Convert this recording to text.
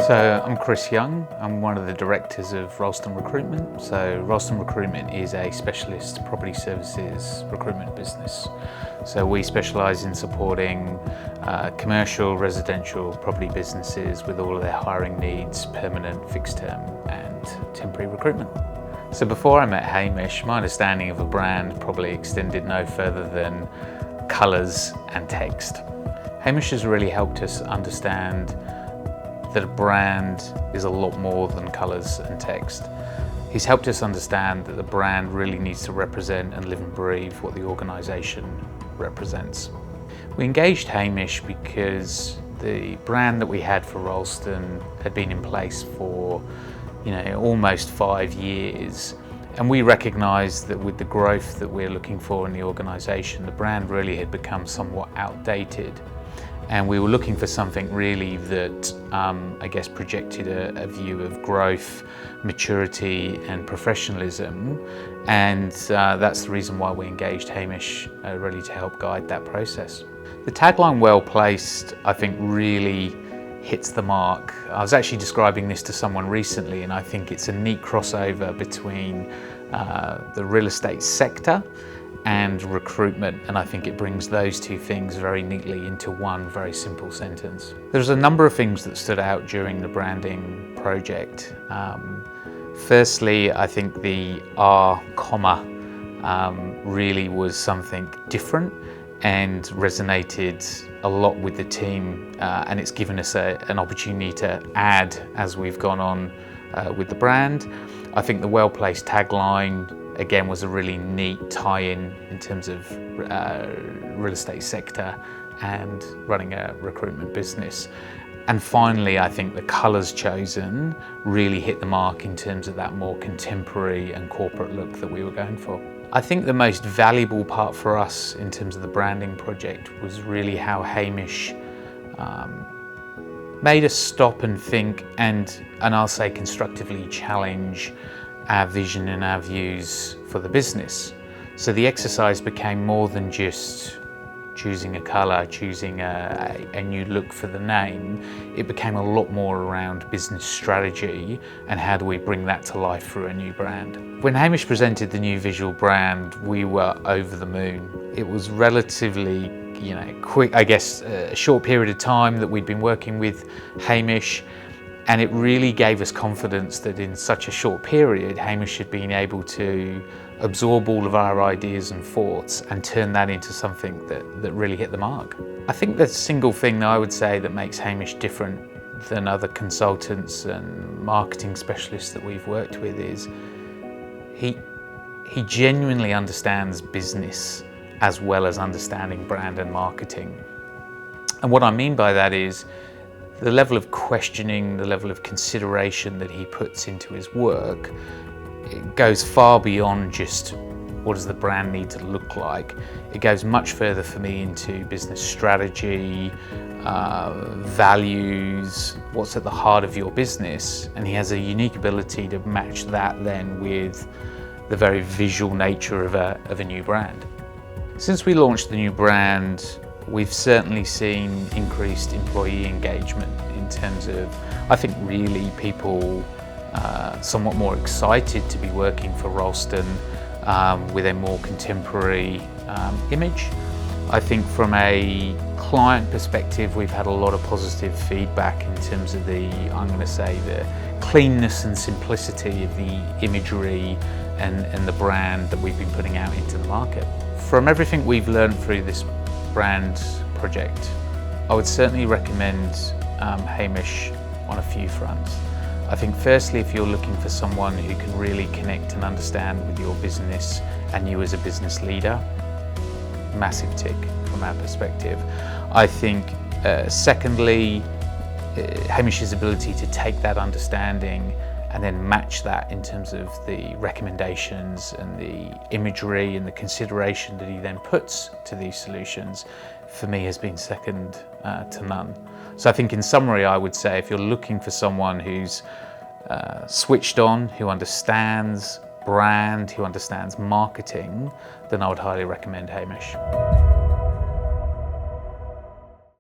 So I'm Chris Young. I'm one of the directors of Ralston Recruitment. So Ralston Recruitment is a specialist property services recruitment business. So we specialise in supporting commercial, residential property businesses with all of their hiring needs, permanent, fixed term and temporary recruitment. So before I met Hamish, my understanding of a brand probably extended no further than colours and text. Hamish has really helped us understand that a brand is a lot more than colours and text. He's helped us understand that the brand really needs to represent and live and breathe what the organisation represents. We engaged Hamish because the brand that we had for Ralston had been in place for almost 5 years, and we recognised that with the growth that we're looking for in the organisation, the brand really had become somewhat outdated. And we were looking for something really that I guess projected a view of growth, maturity and professionalism, and that's the reason why we engaged Hamish really to help guide that process. The tagline "well placed" I think really hits the mark. I was actually describing this to someone recently, and I think it's a neat crossover between the real estate sector and recruitment, and I think it brings those two things very neatly into one very simple sentence. There's a number of things that stood out during the branding project. Firstly, I think the R, really was something different and resonated a lot with the team, and it's given us an opportunity to add as we've gone on with the brand. I think the well-placed tagline again was a really neat tie-in in terms of real estate sector and running a recruitment business. And finally, I think the colours chosen really hit the mark in terms of that more contemporary and corporate look that we were going for. I think the most valuable part for us in terms of the branding project was really how Hamish made us stop and think and I'll say constructively challenge our vision and our views for the business. So the exercise became more than just choosing a colour, choosing a new look for the name. It became a lot more around business strategy and how do we bring that to life through a new brand. When Hamish presented the new visual brand, we were over the moon. It was relatively quick, I guess, a short period of time that we'd been working with Hamish, and it really gave us confidence that in such a short period, Hamish had been able to absorb all of our ideas and thoughts and turn that into something that really hit the mark. I think the single thing that I would say that makes Hamish different than other consultants and marketing specialists that we've worked with is he genuinely understands business as well as understanding brand and marketing. And what I mean by that is the level of questioning, the level of consideration that he puts into his work, it goes far beyond just what does the brand need to look like. It goes much further for me into business strategy, values, what's at the heart of your business, and he has a unique ability to match that then with the very visual nature of a new brand. Since we launched the new brand, we've certainly seen increased employee engagement in terms of, I think really people somewhat more excited to be working for Ralston with a more contemporary image. I think from a client perspective, we've had a lot of positive feedback in terms of the cleanness and simplicity of the imagery and the brand that we've been putting out into the market. From everything we've learned through this brand project, I would certainly recommend Hamish on a few fronts. I think firstly, if you're looking for someone who can really connect and understand with your business and you as a business leader, massive tick from our perspective. I think secondly, Hamish's ability to take that understanding and then match that in terms of the recommendations and the imagery and the consideration that he then puts to these solutions, for me has been second to none. So I think in summary, I would say if you're looking for someone who's switched on, who understands brand, who understands marketing, then I would highly recommend Hamish.